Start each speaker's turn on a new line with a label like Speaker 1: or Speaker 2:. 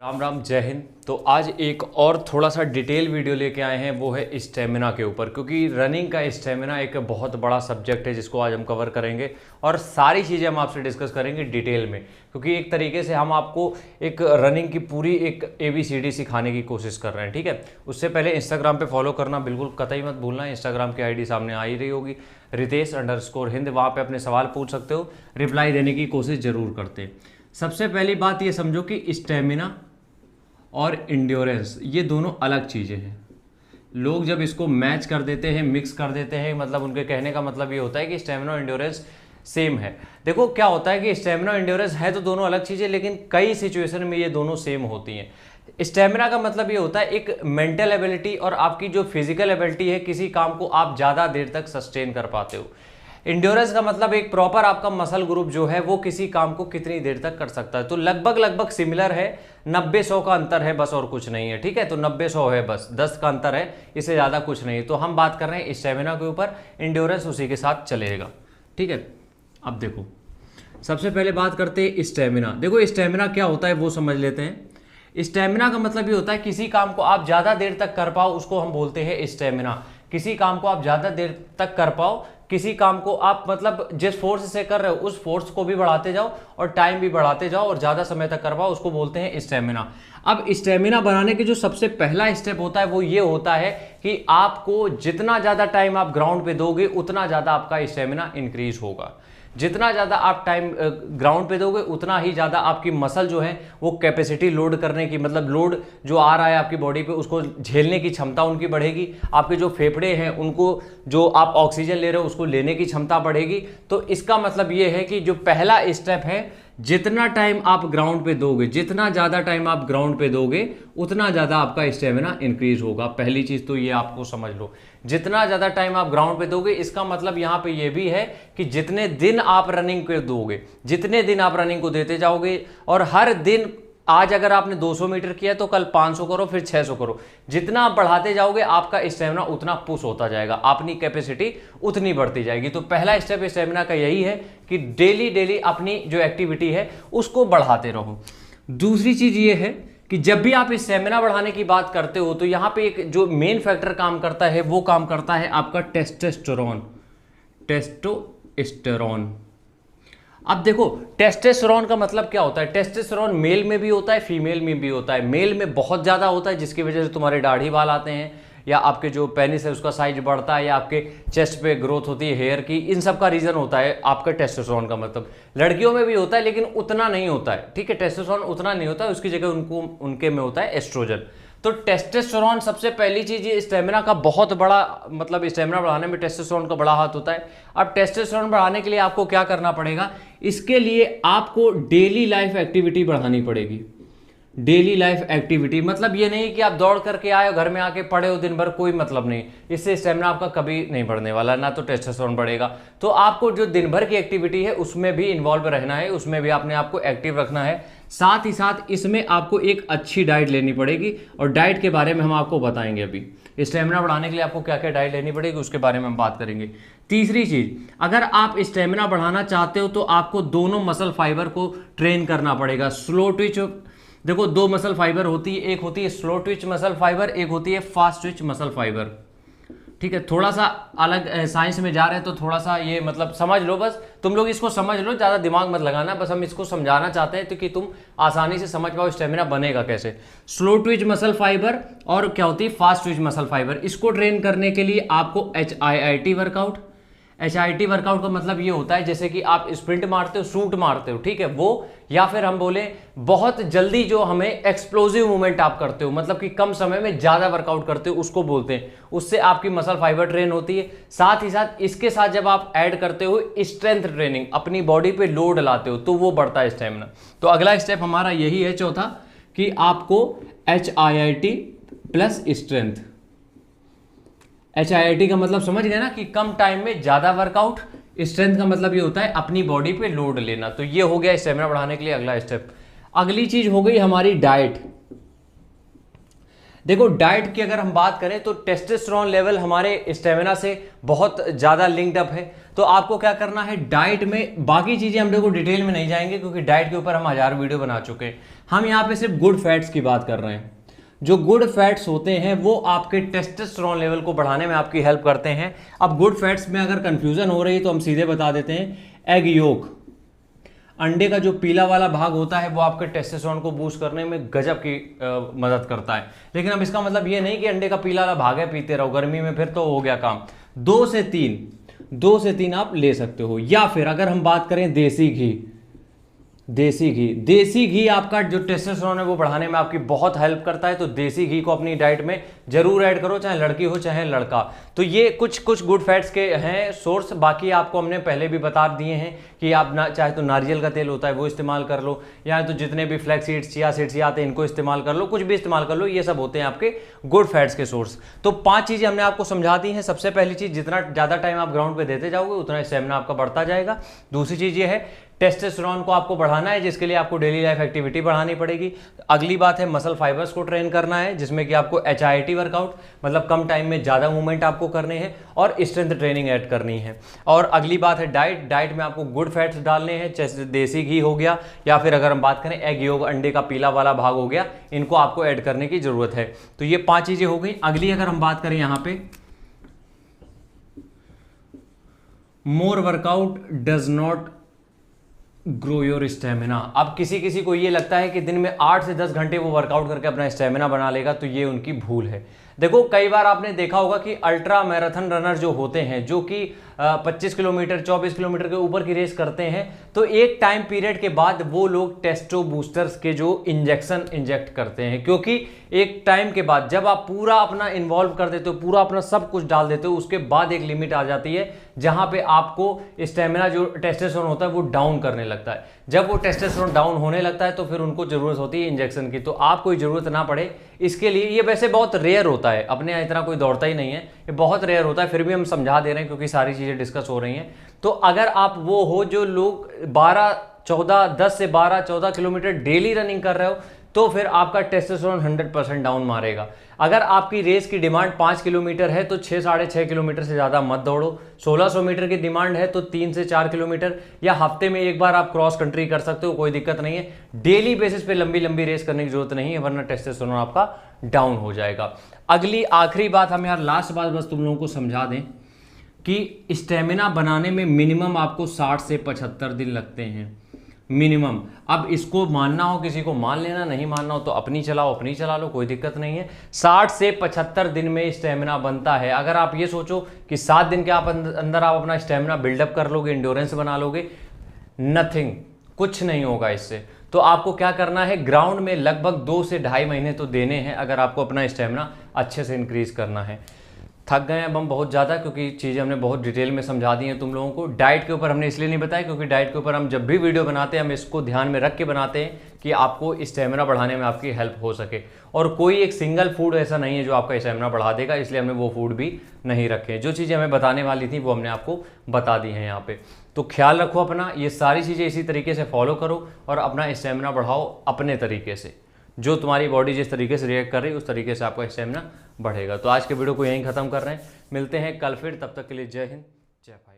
Speaker 1: राम राम, जय हिंद। तो आज एक और थोड़ा सा डिटेल वीडियो लेके आए हैं, वो है स्टेमिना के ऊपर, क्योंकि रनिंग का स्टेमिना एक बहुत बड़ा सब्जेक्ट है जिसको आज हम कवर करेंगे और सारी चीज़ें हम आपसे डिस्कस करेंगे डिटेल में, क्योंकि एक तरीके से हम आपको एक रनिंग की पूरी एक ABCD सिखाने की कोशिश कर रहे हैं। ठीक है, उससे पहले इंस्टाग्राम पे फॉलो करना बिल्कुल कतई मत भूलना। इंस्टाग्राम की ID सामने आ ही रही होगी, रितेश_हिंद। वहाँ पे अपने सवाल पूछ सकते हो, रिप्लाई देने की कोशिश जरूर करते हैं। सबसे पहली बात ये समझो कि स्टेमिना और इंड्योरेंस ये दोनों अलग चीज़ें हैं। लोग जब इसको मैच कर देते हैं, मिक्स कर देते हैं, मतलब उनके कहने का मतलब ये होता है कि स्टेमिना और इंड्योरेंस सेम है। देखो क्या होता है कि स्टेमिना और इंड्योरेंस है तो दोनों अलग चीज़ें, लेकिन कई सिचुएशन में ये दोनों सेम होती हैं। स्टेमिना का मतलब ये होता है एक मेंटल एबिलिटी और आपकी जो फिजिकल एबिलिटी है, किसी काम को आप ज़्यादा देर तक सस्टेन कर पाते हो। इंड्योरेंस का मतलब एक प्रॉपर आपका मसल ग्रुप जो है वो किसी काम को कितनी देर तक कर सकता है। तो लगभग सिमिलर है, 90-100 का अंतर है बस, और कुछ नहीं है। ठीक है, तो 90-100 है बस, 10 का अंतर है, इससे ज़्यादा कुछ नहीं है। तो हम बात कर रहे हैं स्टेमिना के ऊपर, इंड्योरेंस उसी के साथ चलेगा। ठीक है, अब देखो सबसे पहले बात करते हैं स्टेमिना। देखो स्टेमिना क्या होता है वो समझ लेते हैं। स्टेमिना का मतलब ये होता है किसी काम को आप ज़्यादा देर तक कर पाओ, उसको हम बोलते हैं स्टेमिना। किसी काम को आप ज़्यादा देर तक कर पाओ, किसी काम को आप मतलब जिस फोर्स से कर रहे हो उस फोर्स को भी बढ़ाते जाओ और टाइम भी बढ़ाते जाओ और ज़्यादा समय तक कर पाओ, उसको बोलते हैं स्टेमिना। अब स्टेमिना बनाने के जो सबसे पहला स्टेप होता है वो ये होता है कि आपको जितना ज़्यादा टाइम आप ग्राउंड पे दोगे उतना ज़्यादा आपका स्टेमिना इंक्रीज होगा। जितना ज़्यादा आप टाइम ग्राउंड पे दोगे उतना ही ज़्यादा आपकी मसल जो है वो कैपेसिटी लोड करने की, मतलब लोड जो आ रहा है आपकी बॉडी पे उसको झेलने की क्षमता उनकी बढ़ेगी। आपके जो फेफड़े हैं उनको जो आप ऑक्सीजन ले रहे हो उसको लेने की क्षमता बढ़ेगी। तो इसका मतलब ये है कि जो पहला स्टेप है, जितना टाइम आप ग्राउंड पे दोगे, जितना ज़्यादा टाइम आप ग्राउंड पे दोगे उतना ज़्यादा आपका स्टेमिना इंक्रीज होगा। पहली चीज़ तो ये आपको समझ लो, जितना ज़्यादा टाइम आप ग्राउंड पे दोगे, इसका मतलब यहाँ पे ये भी है कि जितने दिन आप रनिंग पे दोगे, जितने दिन आप रनिंग को देते जाओगे, और हर दिन आज अगर आपने 200 मीटर किया तो कल 500 करो, फिर 600 करो। जितना आप बढ़ाते जाओगे आपका स्टेमिना उतना पुश होता जाएगा, अपनी कैपेसिटी उतनी बढ़ती जाएगी। तो पहला स्टेप स्टेमिना का यही है कि डेली अपनी जो एक्टिविटी है उसको बढ़ाते रहो। दूसरी चीज ये है कि जब भी आप स्टेमिना बढ़ाने की बात करते हो तो यहाँ पे एक जो मेन फैक्टर काम करता है वो काम करता है आपका टेस्टोस्टेरोन। अब देखो टेस्टोस्टेरोन का मतलब क्या होता है। टेस्टोस्टेरोन मेल में भी होता है, फीमेल में भी होता है। मेल में बहुत ज़्यादा होता है जिसकी वजह से तुम्हारे दाढ़ी बाल आते हैं, या आपके जो पेनिस है उसका साइज बढ़ता है, या आपके चेस्ट पे ग्रोथ होती है हेयर की। इन सब का रीज़न होता है आपका टेस्टोस्टेरोन का मतलब। लड़कियों में भी होता है लेकिन उतना नहीं होता है। ठीक है, टेस्टोस्टेरोन उतना नहीं होता है, उसकी जगह उनके में होता है एस्ट्रोजन। तो टेस्टोस्टेरोन सबसे पहली चीज, ये स्टेमिना का बहुत बड़ा मतलब स्टेमिना बढ़ाने में टेस्टोस्टेरोन का बड़ा हाथ होता है। अब टेस्टोस्टेरोन बढ़ाने के लिए आपको क्या करना पड़ेगा, इसके लिए आपको डेली लाइफ एक्टिविटी बढ़ानी पड़ेगी। डेली लाइफ एक्टिविटी मतलब ये नहीं कि आप दौड़ करके आए घर में आके पड़े हो दिन भर, कोई मतलब नहीं। इससे स्टेमिना आपका कभी नहीं बढ़ने वाला, ना तो टेस्टोस्टेरोन बढ़ेगा। तो आपको जो दिन भर की एक्टिविटी है उसमें भी इन्वॉल्व रहना है, उसमें भी अपने आप को एक्टिव रखना है। साथ ही साथ इसमें आपको एक अच्छी डाइट लेनी पड़ेगी, और डाइट के बारे में हम आपको बताएंगे अभी। स्टेमिना बढ़ाने के लिए आपको क्या क्या डाइट लेनी पड़ेगी उसके बारे में हम बात करेंगे। तीसरी चीज, अगर आप स्टेमिना बढ़ाना चाहते हो तो आपको दोनों मसल फाइबर को ट्रेन करना पड़ेगा। स्लो ट्विच, देखो दो मसल फाइबर होती है, एक होती है स्लो ट्विच मसल फाइबर, एक होती है फास्ट ट्विच मसल फाइबर। ठीक है, थोड़ा सा अलग साइंस में जा रहे हैं तो थोड़ा सा ये मतलब समझ लो, बस तुम लोग इसको समझ लो, ज़्यादा दिमाग मत लगाना, बस हम इसको समझाना चाहते हैं तो कि तुम आसानी से समझ पाओ स्टेमिना बनेगा कैसे। स्लो ट्विच मसल फाइबर और क्या होती है फास्ट ट्विच मसल फाइबर, इसको ट्रेन करने के लिए आपको HIIT वर्कआउट। HIIT वर्कआउट का मतलब ये होता है जैसे कि आप स्प्रिंट मारते हो, शूट मारते हो, ठीक है वो, या फिर हम बोले बहुत जल्दी जो हमें एक्सप्लोजिव मूवमेंट आप करते हो, मतलब कि कम समय में ज़्यादा वर्कआउट करते हो, उसको बोलते हैं। उससे आपकी मसल फाइबर ट्रेन होती है। साथ ही साथ इसके साथ जब आप ऐड करते हो स्ट्रेंथ ट्रेनिंग, अपनी बॉडी पे लोड लाते हो, तो वो बढ़ता है स्टेमिना। तो अगला स्टेप हमारा यही है चौथा, कि आपको HIIT प्लस स्ट्रेंथ। HIIT का मतलब समझ गए ना कि कम टाइम में ज्यादा वर्कआउट। स्ट्रेंथ का मतलब ये होता है अपनी बॉडी पे लोड लेना। तो ये हो गया स्टेमिना बढ़ाने के लिए अगला स्टेप। अगली चीज हो गई हमारी डाइट। देखो डाइट की अगर हम बात करें तो टेस्टोस्टेरोन लेवल हमारे स्टेमिना से बहुत ज़्यादा लिंक्ड अप है। तो आपको क्या करना है डाइट में, बाकी चीज़ें हम देखो डिटेल में नहीं जाएंगे क्योंकि डाइट के ऊपर हम 1000 वीडियो बना चुके हैं। हम यहाँ पे सिर्फ गुड फैट्स की बात कर रहे हैं। जो गुड फैट्स होते हैं वो आपके टेस्टोस्टेरोन लेवल को बढ़ाने में आपकी हेल्प करते हैं। अब गुड फैट्स में अगर कंफ्यूजन हो रही है तो हम सीधे बता देते हैं, एग योक, अंडे का जो पीला वाला भाग होता है वो आपके टेस्टोस्टेरोन को बूस्ट करने में गजब की मदद करता है। लेकिन अब इसका मतलब ये नहीं कि अंडे का पीला वाला भाग है पीते रहो, गर्मी में फिर तो हो गया काम। 2 से 3 आप ले सकते हो। या फिर अगर हम बात करें देसी घी आपका जो टेस्टोस्टेरोन है वो बढ़ाने में आपकी बहुत हेल्प करता है। तो देसी घी को अपनी डाइट में जरूर ऐड करो, चाहे लड़की हो चाहे लड़का। तो ये कुछ गुड फैट्स के हैं सोर्स। बाकी आपको हमने पहले भी बता दिए हैं कि आप ना चाहे तो नारियल का तेल होता है वो इस्तेमाल कर लो, या तो जितने भी फ्लैक्स सीड्स, चिया सीड्स आते हैं इनको इस्तेमाल कर लो, कुछ भी इस्तेमाल कर लो, ये सब होते हैं आपके गुड फैट्स के सोर्स। तो 5 चीज़ें हमने आपको समझा दी हैं। सबसे पहली चीज़, जितना ज़्यादा टाइम आप ग्राउंड पे देते जाओगे उतना स्टेमिना आपका बढ़ता जाएगा। दूसरी चीज़ ये है, टेस्टोस्टेरोन को आपको बढ़ाना है, जिसके लिए आपको डेली लाइफ एक्टिविटी बढ़ानी पड़ेगी। अगली बात है, मसल फाइबर्स को ट्रेन करना है, जिसमें कि आपको HIIT वर्कआउट, मतलब कम टाइम में ज़्यादा मूवमेंट आपको करने हैं, और स्ट्रेंथ ट्रेनिंग ऐड करनी है। और अगली बात है डाइट में आपको गुड फैट्स डालने हैं, जैसे देसी घी हो गया, या फिर अगर हम बात करें एग योग, अंडे का पीला वाला भाग हो गया, इनको आपको ऐड करने की जरूरत है। तो ये 5 चीज़ें हो गई। अगली अगर हम बात करें यहाँ पे, more workout does not grow your stamina. अब किसी को ये लगता है कि दिन में 8 से 10 घंटे वो वर्कआउट करके अपना स्टेमिना बना लेगा, तो ये उनकी भूल है। देखो, कई बार आपने देखा होगा कि अल्ट्रा मैराथन रनर जो होते हैं, जो कि 25 किलोमीटर 24 किलोमीटर के ऊपर की रेस करते हैं, तो एक टाइम पीरियड के बाद वो लोग टेस्टो बूस्टर्स के जो इंजेक्ट करते हैं। क्योंकि एक टाइम के बाद जब आप पूरा अपना इन्वॉल्व कर देते हो, पूरा अपना सब कुछ डाल देते हो, उसके बाद एक लिमिट आ जाती है जहां पे आपको स्टेमिना जो टेस्टोस्टेरोन होता है वो डाउन करने लगता है। जब वो टेस्टोस्टेरोन डाउन होने लगता है तो फिर उनको जरूरत होती है इंजेक्शन की। तो आप कोई जरूरत ना पड़े इसके लिए। ये वैसे बहुत रेयर होता है, अपने यहाँ इतना कोई दौड़ता ही नहीं है, ये बहुत रेयर होता है, फिर भी हम समझा दे रहे हैं क्योंकि सारी चीज़ें डिस्कस हो रही हैं। तो अगर आप वो हो जो लोग 10 से 12-14 किलोमीटर डेली रनिंग कर रहे हो, तो फिर आपका टेस्टोस्टेरोन 100% डाउन मारेगा। अगर आपकी रेस की डिमांड 5 किलोमीटर है तो 6-6.5 किलोमीटर से ज़्यादा मत दौड़ो। 1600 मीटर की डिमांड है तो 3 से 4 किलोमीटर, या हफ्ते में एक बार आप क्रॉस कंट्री कर सकते हो, कोई दिक्कत नहीं है। डेली बेसिस पे लंबी रेस करने की जरूरत नहीं है, वरना टेस्टोस्टेरोन आपका डाउन हो जाएगा। अगली आखिरी बात, हम यार लास्ट बात बस तुम लोगों को समझा दें कि स्टेमिना बनाने में मिनिमम आपको 60 से 75 दिन लगते हैं, मिनिमम। अब इसको मानना हो किसी को मान लेना, नहीं मानना हो तो अपनी चला लो, कोई दिक्कत नहीं है। 60 से 75 दिन में स्टेमिना बनता है। अगर आप ये सोचो कि 7 दिन के अंदर आप अपना स्टेमिना बिल्डअप कर लोगे, इंड्योरेंस बना लोगे, नथिंग, कुछ नहीं होगा इससे। तो आपको क्या करना है, ग्राउंड में लगभग 2 से 2.5 महीने तो देने हैं अगर आपको अपना स्टेमिना अच्छे से इंक्रीज करना है। थक गए अब हम बहुत ज़्यादा, क्योंकि चीज़ें हमने बहुत डिटेल में समझा दी हैं तुम लोगों को। डाइट के ऊपर हमने इसलिए नहीं बताया क्योंकि डाइट के ऊपर हम जब भी वीडियो बनाते हैं हम इसको ध्यान में रख के बनाते हैं कि आपको स्टेमिना बढ़ाने में आपकी हेल्प हो सके। और कोई एक सिंगल फूड ऐसा नहीं है जो आपका स्टेमिना बढ़ा देगा, इसलिए हमने वो फूड भी नहीं रखे। जो चीज़ें हमें बताने वाली थी वो हमने आपको बता दी हैं यहाँ पे। तो ख्याल रखो अपना, ये सारी चीज़ें इसी तरीके से फॉलो करो और अपना स्टेमिना बढ़ाओ अपने तरीके से। जो तुम्हारी बॉडी जिस तरीके से रिएक्ट कर रही है उस तरीके से आपका स्टेमिना बढ़ेगा। तो आज के वीडियो को यहीं ख़त्म कर रहे हैं, मिलते हैं कल फिर, तब तक के लिए जय हिंद जय भारत।